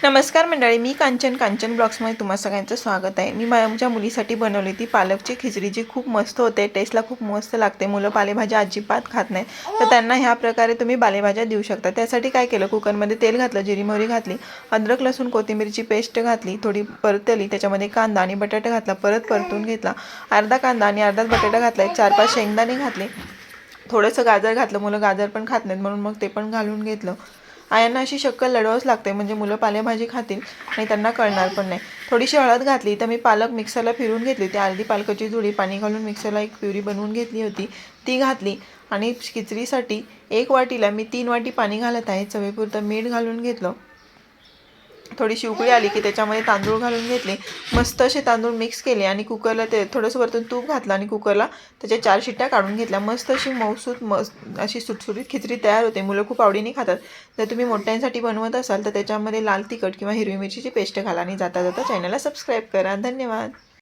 नमस्कार मंडळी, मी कांचन ब्लॉग्समध्ये तुम्हा सगळ्यांचं स्वागत आहे। मी माझ्या मुलीसाठी बनवली ती पालकची खिचडी, जी खूप मस्त होते, टेस्टला खूप मस्त लागते। मुलं पालेभाज्या अजिबात खात नाही, तर त्यांना ह्या प्रकारे तुम्ही पालेभाज्या देऊ शकता। त्यासाठी काय केलं, कुकरमध्ये तेल घातलं, जिरी मोहरी घातली, अद्रक लसूण कोथिंबीरची पेस्ट घातली, थोडी परतली, त्याच्यामध्ये कांदा आणि बटाटा घातला, परत परतून घेतला। अर्धा कांदा आणि अर्धाच बटाटा घातला, 4-5 शेंगदाणे घातले, थोडंसं गाजर घातलं, मुलं गाजर पण खात नाहीत म्हणून मग ते पण घालून घेतलं। आयांना अशी शक्कल लढवावंच लागते, म्हणजे मुलं पालेभाजी खातील आणि त्यांना कळणार पण नाही। थोडीशी हळद घातली, तर मी पालक मिक्सरला फिरवून घेतली होती, अर्धी पालकाची जुडी पाणी घालून मिक्सरला एक प्युरी बनवून घेतली होती, ती घातली। आणि खिचडीसाठी 1 वाटीला मी 3 वाटी पाणी घालत आहे, चवीपुरतं मीठ घालून घेतलं। थोडीशी उकळी आली की त्याच्यामध्ये तांदूळ घालून घेतले, मस्त असे तांदूळ मिक्स केले आणि कुकरला ते थोडंसं वरतून तूप घातलं आणि कुकरला त्याच्या 4 शिट्ट्या काढून घेतल्या। मस्त अशी मऊसूत अशी सुटसुटीत खिचडी तयार होते, मुलं खूप आवडीने खातात। जर तुम्ही मोठ्यांसाठी बनवत असाल तर त्याच्यामध्ये लाल तिखट किंवा हिरवी मिरचीची पेस्ट घाला आणि जाता जाता चॅनलला सबस्क्राईब करा। धन्यवाद।